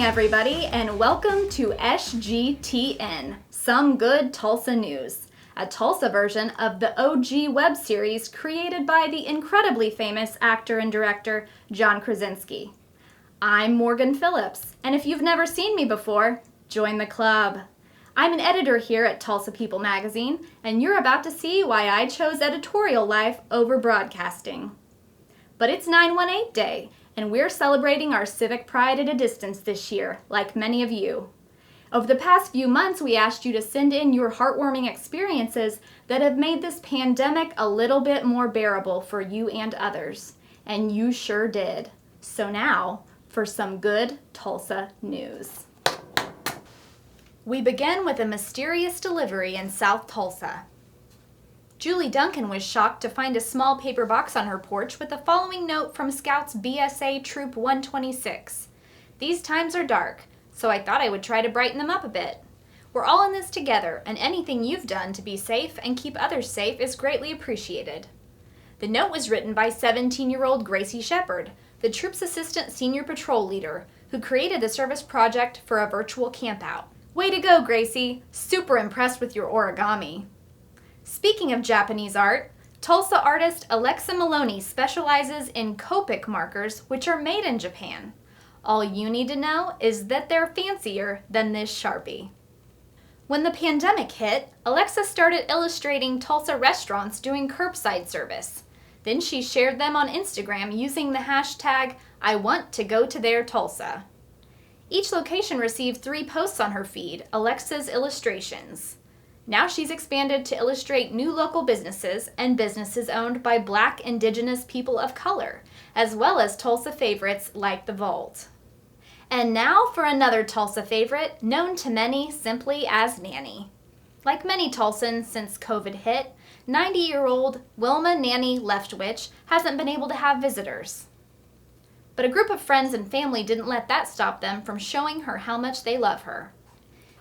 morning, everybody, and welcome to SGTN, Some Good Tulsa News, a Tulsa version of the OG web series created by the incredibly famous actor and director John Krasinski. I'm Morgan Phillips, and if you've never seen me before, join the club. I'm an editor here at TulsaPeople magazine, and you're about to see why I chose editorial life over broadcasting. But it's 918 Day, and we're celebrating our civic pride at a distance this year, like many of you. Over the past few months, we asked you to send in your heartwarming experiences that have made this pandemic a little bit more bearable for you and others. And you sure did. So now, for some good Tulsa news. We begin with a mysterious delivery in South Tulsa. Julie Duncan was shocked to find a small paper box on her porch with the following note from Scouts BSA Troop 126. These times are dark, so I thought I would try to brighten them up a bit. We're all in this together, and anything you've done to be safe and keep others safe is greatly appreciated. The note was written by 17-year-old Gracie Shepard, the troop's assistant senior patrol leader, who created the service project for a virtual campout. Way to go, Gracie! Super impressed with your origami. Speaking of Japanese art, Tulsa artist Alexa Maloney specializes in Copic markers, which are made in Japan. All you need to know is that they're fancier than this Sharpie. When the pandemic hit, Alexa started illustrating Tulsa restaurants doing curbside service. Then she shared them on Instagram using the hashtag #IWantToGoToThereTulsa. Each location received 3 posts on her feed, Alexa's illustrations. Now she's expanded to illustrate new local businesses and businesses owned by Black, Indigenous people of color, as well as Tulsa favorites like The Vault. And now for another Tulsa favorite, known to many simply as Nanny. Like many Tulsans since COVID hit, 90-year-old Wilma Nanny Leftwich hasn't been able to have visitors. But a group of friends and family didn't let that stop them from showing her how much they love her.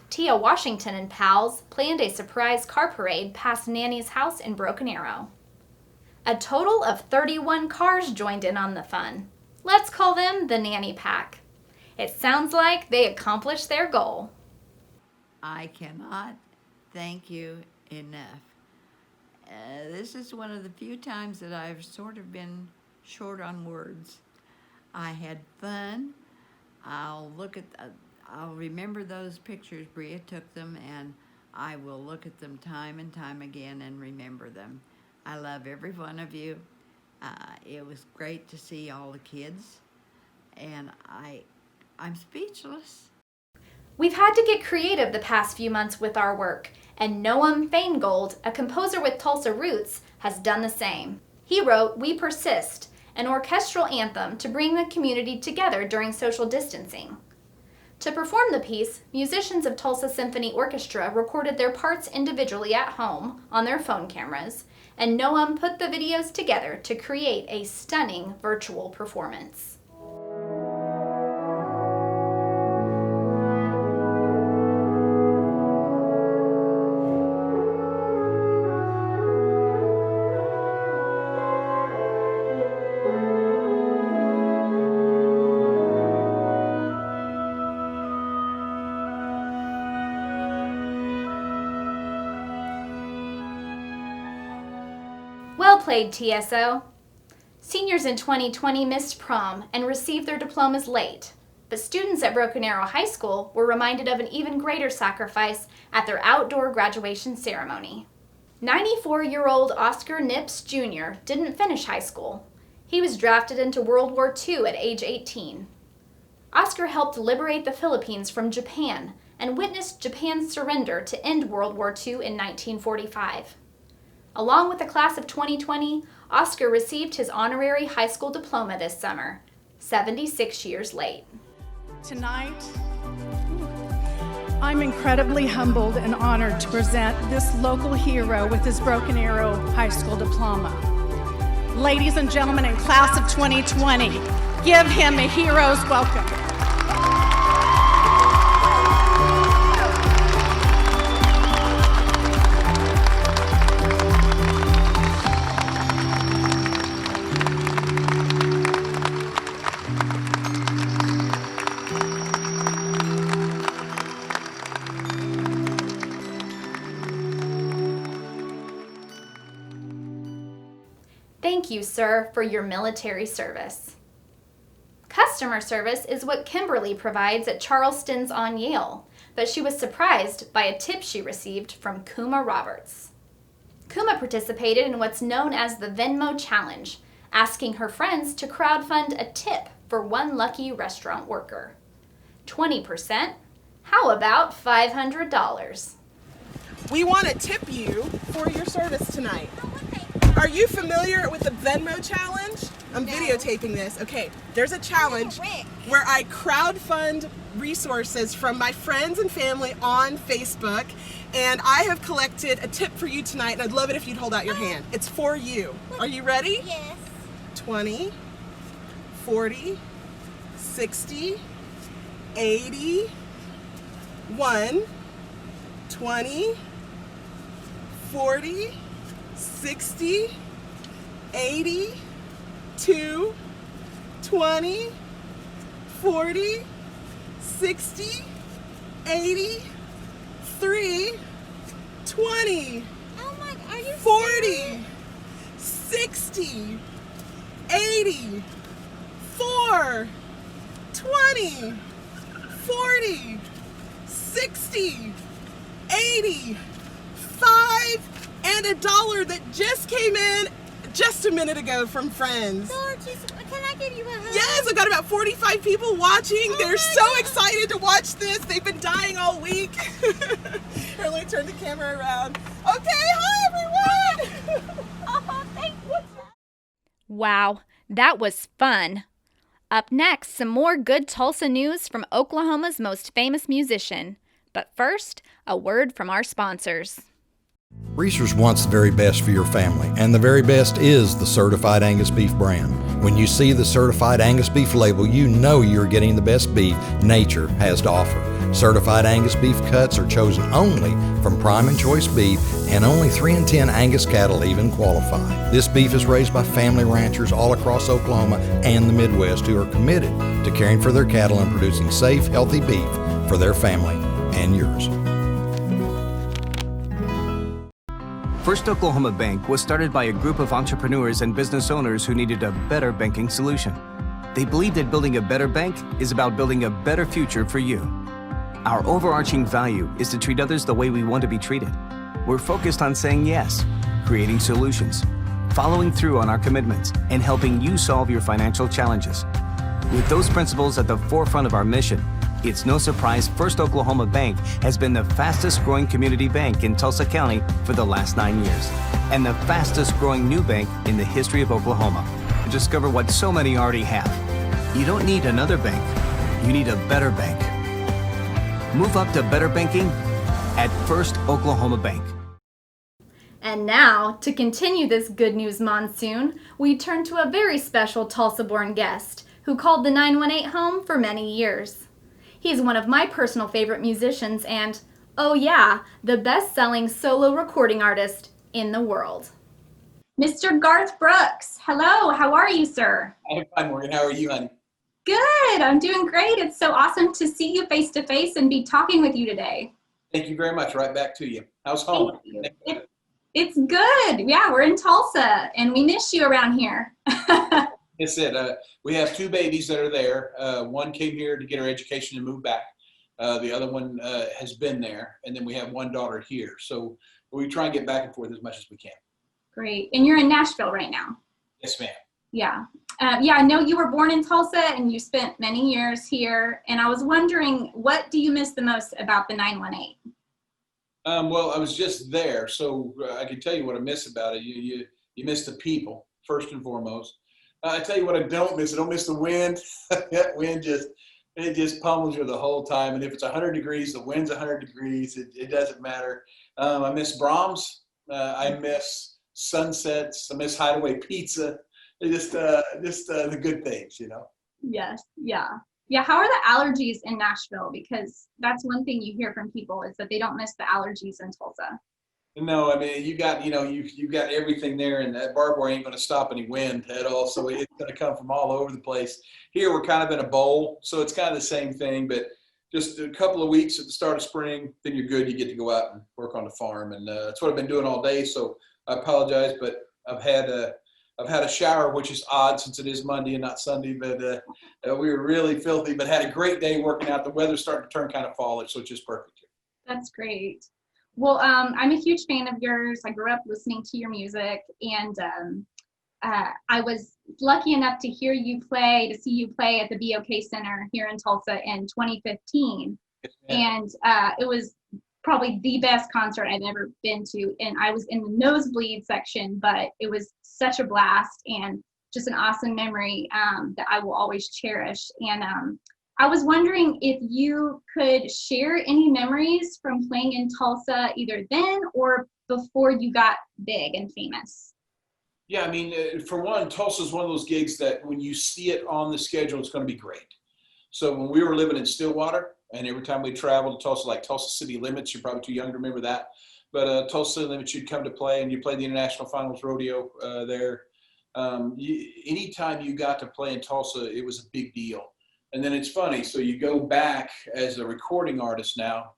Tia Washington and pals planned a surprise car parade past Nanny's house in Broken Arrow. A total of 31 cars joined in on the fun. Let's call them the Nanny Pack. It sounds like they accomplished their goal. I cannot thank you enough. This is one of the few times that I've sort of been short on words. I had fun. I'll remember those pictures. Bria took them, and I will look at them time and time again and remember them. I love every one of you. It was great to see all the kids, and I'm speechless. We've had to get creative the past few months with our work, and Noam Faingold, a composer with Tulsa roots, has done the same. He wrote We Persist, an orchestral anthem to bring the community together during social distancing. To perform the piece, musicians of Tulsa Symphony Orchestra recorded their parts individually at home on their phone cameras, and Noam put the videos together to create a stunning virtual performance. Well played, TSO. Seniors in 2020 missed prom and received their diplomas late, but students at Broken Arrow High School were reminded of an even greater sacrifice at their outdoor graduation ceremony. 94-year-old Oscar Nips Jr. didn't finish high school. He was drafted into World War II at age 18. Oscar helped liberate the Philippines from Japan and witnessed Japan's surrender to end World War II in 1945. Along with the class of 2020, Oscar received his honorary high school diploma this summer, 76 years late. Tonight, I'm incredibly humbled and honored to present this local hero with his Broken Arrow High School diploma. Ladies and gentlemen in class of 2020, give him a hero's welcome. Thank you, sir, for your military service. Customer service is what Kimberly provides at Charleston's on Yale, but she was surprised by a tip she received from Kuma Roberts. Kuma participated in what's known as the Venmo Challenge, asking her friends to crowdfund a tip for one lucky restaurant worker. 20%? How about $500? We want to tip you for your service tonight. Are you familiar with the Venmo Challenge? I'm videotaping this. Okay, there's a challenge where I crowdfund resources from my friends and family on Facebook, and I have collected a tip for you tonight, and I'd love it if you'd hold out your hand. It's for you. Are you ready? Yes. 20, 40, 60, 80, 1, 20, 40, 60, 80, 2, 20, 40, 60, 80, 3, 20, Oh my, are you 40, 60, 80, 4, 20, 40, 60, 80, 5, and $1 that just came in just a minute ago from friends. Gorgeous. Can I give you a hug? Yes, I've got about 45 people watching. They're so excited to watch this. They've been dying all week. Here, let me turn the camera around. Okay, hi everyone. Oh, thank you. Wow, that was fun. Up next, some more good Tulsa news from Oklahoma's most famous musician. But first, a word from our sponsors. Reese's wants the very best for your family, and the very best is the Certified Angus Beef brand. When you see the Certified Angus Beef label, you know you're getting the best beef nature has to offer. Certified Angus Beef cuts are chosen only from prime and choice beef, and only 3 in 10 Angus cattle even qualify. This beef is raised by family ranchers all across Oklahoma and the Midwest who are committed to caring for their cattle and producing safe, healthy beef for their family and yours. First Oklahoma Bank was started by a group of entrepreneurs and business owners who needed a better banking solution. They believed that building a better bank is about building a better future for you. Our overarching value is to treat others the way we want to be treated. We're focused on saying yes, creating solutions, following through on our commitments, and helping you solve your financial challenges. With those principles at the forefront of our mission, it's no surprise First Oklahoma Bank has been the fastest growing community bank in Tulsa County for the last 9 years, and the fastest growing new bank in the history of Oklahoma. Discover what so many already have. You don't need another bank, you need a better bank. Move up to better banking at First Oklahoma Bank. And now, to continue this good news monsoon, we turn to a very special Tulsa-born guest who called the 918 home for many years. He's one of my personal favorite musicians and, oh yeah, the best-selling solo recording artist in the world. Mr. Garth Brooks, hello, how are you, sir? I'm fine, Morgan. How are you, honey? Good, I'm doing great. It's so awesome to see you face to face and be talking with you today. Thank you very much. Right back to you. How's home? Thank you. It's good. Yeah, we're in Tulsa, and we miss you around here. That's it. We have 2 babies that are there. One came here to get her education and move back. The other one has been there, and then we have 1 daughter here. So we try and get back and forth as much as we can. Great. And you're in Nashville right now? Yes, ma'am. Yeah. Yeah, I know you were born in Tulsa, and you spent many years here. And I was wondering, what do you miss the most about the 918? Well, I was just there, so I can tell you what I miss about it. You miss the people, first and foremost. I tell you what I don't miss. I don't miss the wind. That wind just pummels you the whole time. And if it's 100 degrees, the wind's 100 degrees. It doesn't matter. I miss Brahms. I miss sunsets. I miss Hideaway Pizza. Just the good things, you know. Yes. Yeah. Yeah. How are the allergies in Nashville? Because that's one thing you hear from people is that they don't miss the allergies in Tulsa. No, I mean, you got everything there, and that barbed wire ain't going to stop any wind at all. So it's going to come from all over the place. Here, we're kind of in a bowl, so it's kind of the same thing, but just a couple of weeks at the start of spring, then you're good. You get to go out and work on the farm, and that's what I've been doing all day. So I apologize, but I've had I've had a shower, which is odd since it is Monday and not Sunday, but we were really filthy, but had a great day working out. The weather's starting to turn kind of fallish, so it's just perfect here. That's great. Well, I'm a huge fan of yours. I grew up listening to your music, and I was lucky enough to see you play at the BOK Center here in Tulsa in 2015. And it was probably the best concert I've ever been to. And I was in the nosebleed section, but it was such a blast and just an awesome memory that I will always cherish. And I was wondering if you could share any memories from playing in Tulsa either then or before you got big and famous. Yeah, I mean, for one, Tulsa is one of those gigs that when you see it on the schedule, it's going to be great. So when we were living in Stillwater, and every time we traveled to Tulsa, like Tulsa City Limits, you're probably too young to remember that, but Tulsa City Limits, you'd come to play, and you played the International Finals Rodeo there. Anytime you got to play in Tulsa, it was a big deal. And then it's funny, so you go back as a recording artist now,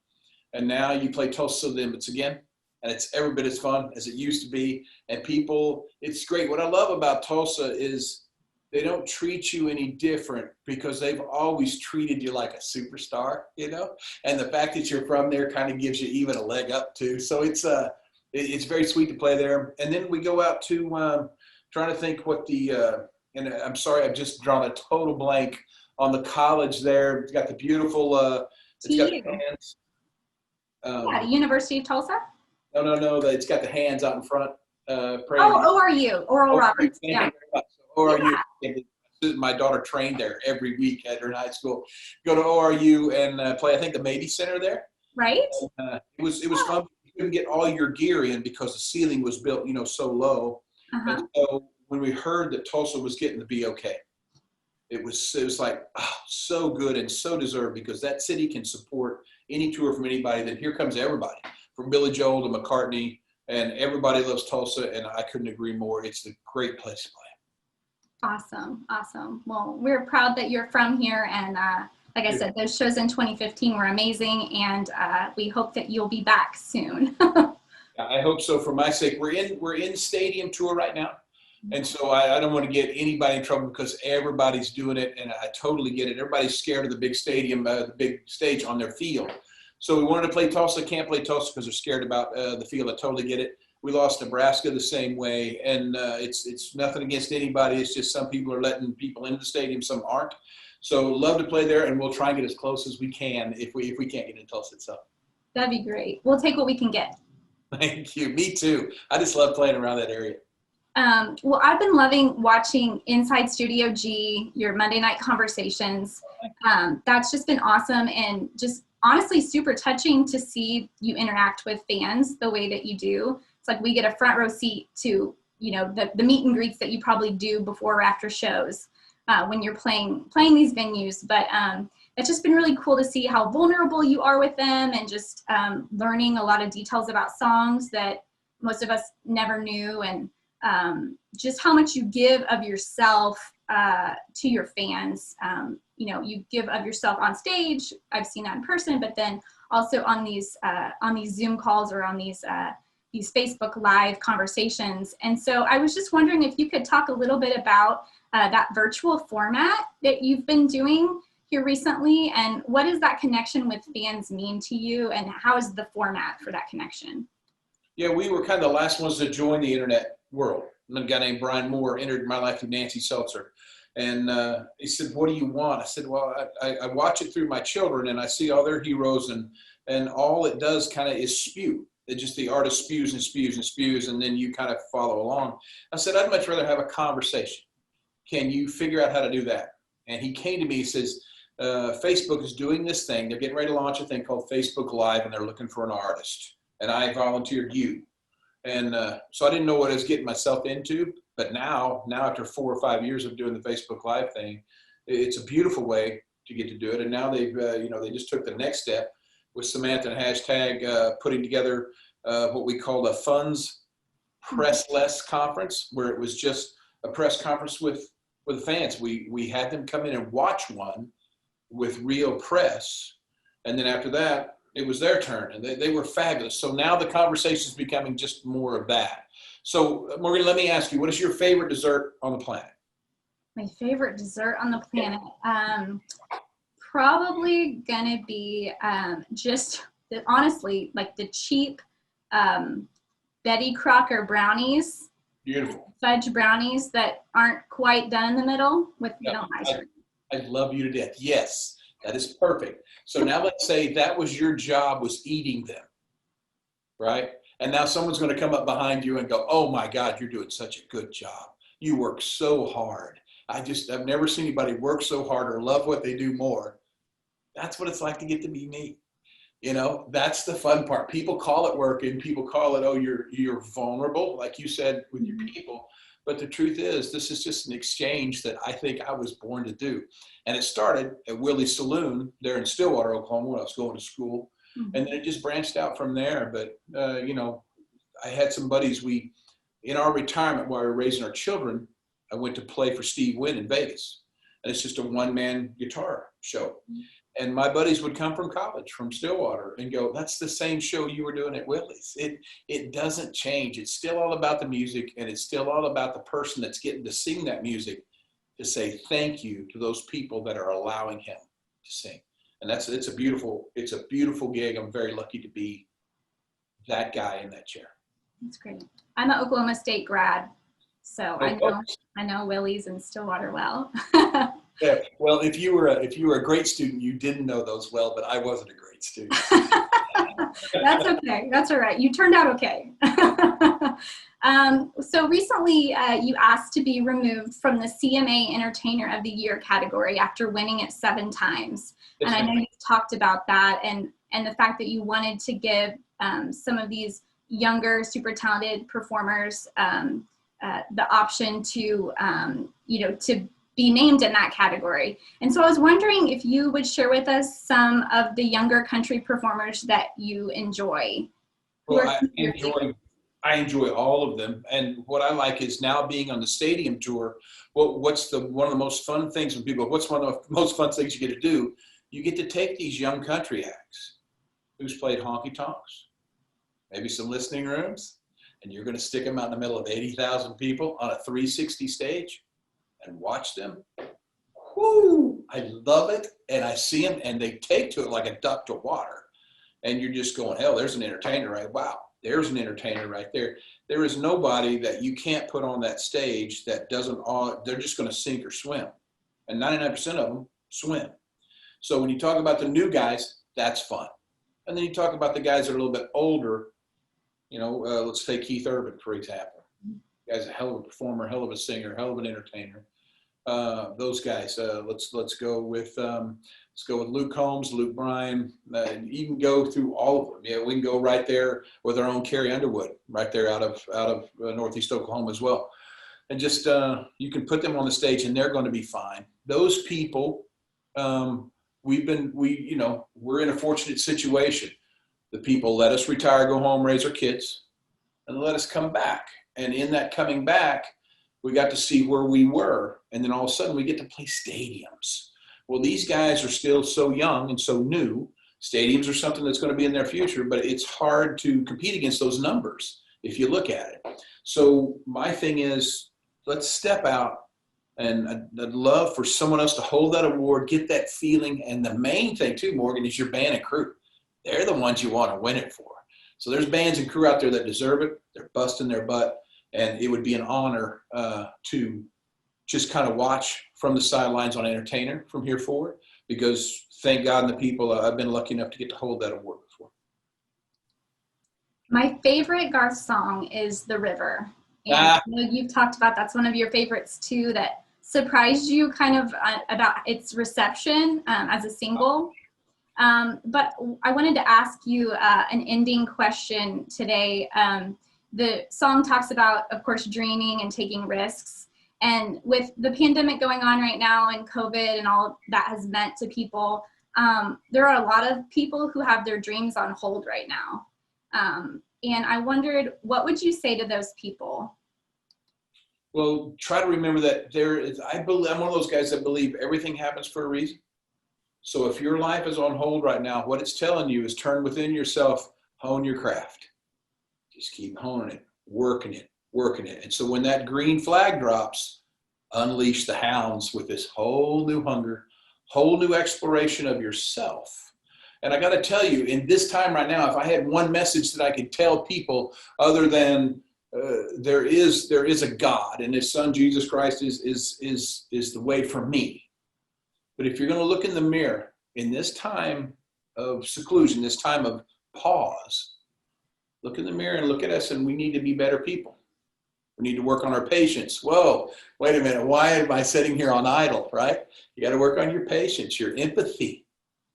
and now you play Tulsa City Limits again, and it's every bit as fun as it used to be. And people, it's great. What I love about Tulsa is they don't treat you any different because they've always treated you like a superstar, you know? And the fact that you're from there kind of gives you even a leg up too. So it's very sweet to play there. And then we go out to, trying to think what and I'm sorry, I've just drawn a total blank on the college there. It's got the beautiful, it's got the hands. Yeah, University of Tulsa? No, it's got the hands out in front. ORU, Oral Roberts. Yeah. ORU. Yeah. My daughter trained there every week at her high school. Go to ORU and play, I think, the Mabee Center there. Right. It was fun. You couldn't get all your gear in because the ceiling was built, so low. And so when we heard that Tulsa was getting the BOK, it was like, oh, so good and so deserved, because that city can support any tour from anybody. Then here comes everybody from Billy Joel to McCartney, and everybody loves Tulsa, and I couldn't agree more. It's a great place to play. Awesome. Well, we're proud that you're from here, and like I said, those shows in 2015 were amazing, and we hope that you'll be back soon. I hope so. For my sake, we're in stadium tour right now, and so I don't want to get anybody in trouble because everybody's doing it, and I totally get it. Everybody's scared of the big stadium, the big stage on their field. So we wanted to play Tulsa, can't play Tulsa because they're scared about the field. I totally get it. We lost Nebraska the same way, and it's nothing against anybody. It's just some people are letting people into the stadium, some aren't. So love to play there, and we'll try and get as close as we can if we can't get in Tulsa itself. That'd be great. We'll take what we can get. Thank you. Me too. I just love playing around that area. Well, I've been loving watching Inside Studio G, your Monday night conversations. That's just been awesome, and just honestly super touching to see you interact with fans the way that you do. It's like we get a front row seat to, the meet and greets that you probably do before or after shows when you're playing these venues. But it's just been really cool to see how vulnerable you are with them, and just learning a lot of details about songs that most of us never knew, and just how much you give of yourself to your fans. You give of yourself on stage. I've seen that in person, but then also on these Zoom calls or on these Facebook Live conversations. And so I was just wondering if you could talk a little bit about that virtual format that you've been doing here recently, and what does that connection with fans mean to you, and how is the format for that connection? Yeah, we were kind of the last ones to join the internet world. And a guy named Brian Moore entered my life through Nancy Seltzer. And he said, what do you want? I said, well, I watch it through my children, and I see all their heroes, and all it does kind of is spew. It just, the artist spews and spews and spews, and then you kind of follow along. I said, I'd much rather have a conversation. Can you figure out how to do that? And he came to me, he says, Facebook is doing this thing. They're getting ready to launch a thing called Facebook Live, and they're looking for an artist. And I volunteered you. And so I didn't know what I was getting myself into. But now after 4 or 5 years of doing the Facebook Live thing, it's a beautiful way to get to do it. And now they've, they just took the next step with Samantha and hashtag putting together what we call a funds pressless conference, where it was just a press conference with fans. We had them come in and watch one with real press. And then after that, It was their turn, and they were fabulous. So now the conversation is becoming just more of that. So Morgan, let me ask you, what is your favorite dessert on the planet? My favorite dessert on the planet, probably gonna be just honestly like the cheap Betty Crocker brownies, Beautiful. fudge brownies that aren't quite done in the middle with vanilla ice cream. I love you to death. Yes, that is perfect. So now let's say that was your job, was eating them, right? And now someone's going to come up behind you and go, oh my God, you're doing such a good job. You work so hard. I've never seen anybody work so hard or love what they do more. That's what it's like to get to be me. You know, that's the fun part. People call it work and people call it, oh, you're vulnerable, like you said, with your people. But the truth is, this is just an exchange that I think I was born to do. And it started at Willie's Saloon there in Stillwater, Oklahoma, when I was going to school. And then it just branched out from there. But, you know, I had some buddies, in our retirement while we were raising our children, I went to play for Steve Wynn in Vegas. And it's just a one-man guitar show. And my buddies would come from college, from Stillwater, and go, that's the same show you were doing at Willie's. It doesn't change. It's still all about the music, and it's still all about the person that's getting to sing that music to say thank you to those people that are allowing him to sing. And it's a beautiful gig. I'm very lucky to be that guy in that chair. That's great. I'm an Oklahoma State grad, so I know Willie's and Stillwater well. Yeah. Well, if you were a great student, you didn't know those well, but I wasn't a great student. That's okay. That's all right. You turned out okay. So recently, you asked to be removed from the CMA Entertainer of the Year category after winning it 7 times. And I know you've talked about that and the fact that you wanted to give some of these younger, super talented performers the option to, to be named in that category. And so I was wondering if you would share with us some of the younger country performers that you enjoy. Well, I enjoy all of them. And what I like is now being on the stadium tour, what's one of the most fun things when people, what's one of the most fun things you get to do? You get to take these young country acts who's played honky tonks, maybe some listening rooms, and you're going to stick them out in the middle of 80,000 people on a 360 stage and watch them. Whoo! I love it. And I see them and they take to it like a duck to water. And you're just going, hell, there's an entertainer, right? Wow, there's an entertainer right there. There is nobody that you can't put on that stage that they're just going to sink or swim. And 99% of them swim. So when you talk about the new guys, that's fun. And then you talk about the guys that are a little bit older, let's take Keith Urban, for example. The guy's a hell of a performer, hell of a singer, hell of an entertainer. Those guys, let's go with Luke Combs, Luke Bryan. You can go through all of them. Yeah, we can go right there with our own Carrie Underwood, right there out of Northeast Oklahoma as well. And just you can put them on the stage, and they're going to be fine. Those people, we're in a fortunate situation. The people let us retire, go home, raise our kids, and let us come back. And in that coming back, we got to see where we were. And then all of a sudden we get to play stadiums. Well, these guys are still so young and so new. Stadiums are something that's going to be in their future, but it's hard to compete against those numbers if you look at it. So my thing is, let's step out, and I'd love for someone else to hold that award, get that feeling. And the main thing too, Morgan, is your band and crew. They're the ones you want to win it for. So there's bands and crew out there that deserve it. They're busting their butt. And it would be an honor to just kind of watch from the sidelines on Entertainer from here forward, because thank God and the people, I've been lucky enough to get to hold that award before. My favorite Garth song is The River. And I know you've talked about that's one of your favorites too, that surprised you kind of about its reception as a single. But I wanted to ask you an ending question today. The song talks about, of course, dreaming and taking risks. And with the pandemic going on right now and COVID and all that has meant to people, there are a lot of people who have their dreams on hold right now. And I wondered, what would you say to those people? Well, try to remember that I'm one of those guys that believe everything happens for a reason. So if your life is on hold right now, what it's telling you is turn within yourself, hone your craft. Just keep honing it, working it, working it. And so when that green flag drops, unleash the hounds with this whole new hunger, whole new exploration of yourself. And I got to tell you, in this time right now, if I had one message that I could tell people other than there is a God and His Son Jesus Christ is the way for me. But if you're going to look in the mirror in this time of seclusion, this time of pause, look in the mirror and look at us, and we need to be better people. We need to work on our patience. Whoa, wait a minute. Why am I sitting here on idle, right? You got to work on your patience, your empathy.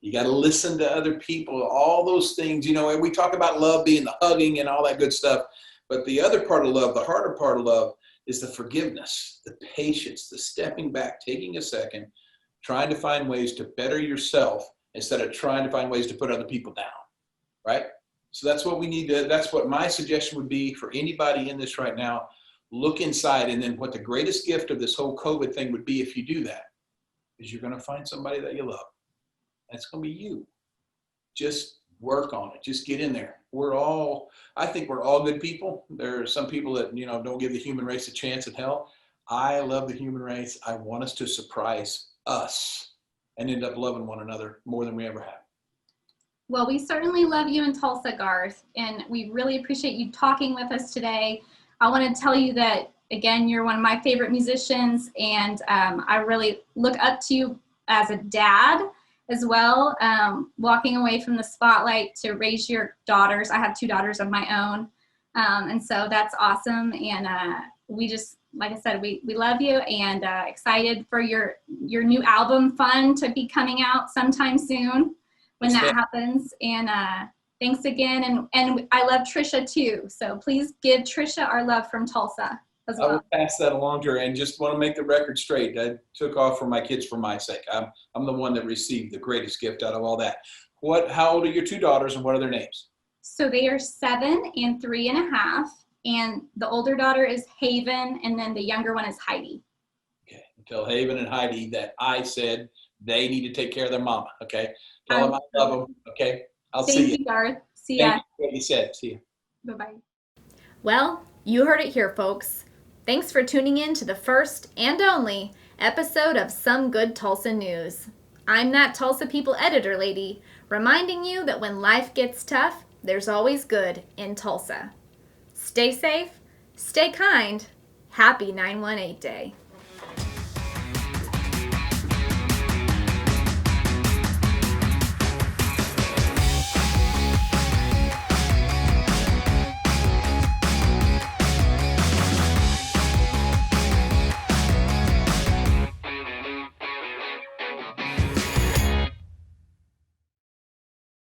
You got to listen to other people, all those things. You know, and we talk about love being the hugging and all that good stuff. But the other part of love, the harder part of love, is the forgiveness, the patience, the stepping back, taking a second, trying to find ways to better yourself instead of trying to find ways to put other people down, right? So that's what we need to, that's what my suggestion would be for anybody in this right now. Look inside, and then what the greatest gift of this whole COVID thing would be if you do that is you're going to find somebody that you love. That's going to be you. Just work on it. Just get in there. I think we're all good people. There are some people that, don't give the human race a chance in hell. I love the human race. I want us to surprise us and end up loving one another more than we ever have. Well, we certainly love you in Tulsa, Garth, and we really appreciate you talking with us today. I want to tell you that, again, you're one of my favorite musicians, and I really look up to you as a dad as well, walking away from the spotlight to raise your daughters. I have 2 daughters of my own, and so that's awesome. And we just, like I said, we love you, and excited for your new album, Fun, to be coming out sometime soon when that happens. And thanks again. And I love Trisha too. So please give Trisha our love from Tulsa as well. I will pass that along to her, and just want to make the record straight. I took off for my kids for my sake. I'm the one that received the greatest gift out of all that. How old are your 2 daughters, and what are their names? So they are 7 and 3.5. And the older daughter is Haven, and then the younger one is Heidi. Okay. Tell Haven and Heidi that I said they need to take care of their mama. Okay. Tell them I love them. Okay. I'll see you. Thank you, Garth. See ya. Thank you for what you said. See you. Bye-bye. Well, you heard it here, folks. Thanks for tuning in to the first and only episode of Some Good Tulsa News. I'm that Tulsa People editor lady, reminding you that when life gets tough, there's always good in Tulsa. Stay safe, stay kind, happy 918 Day.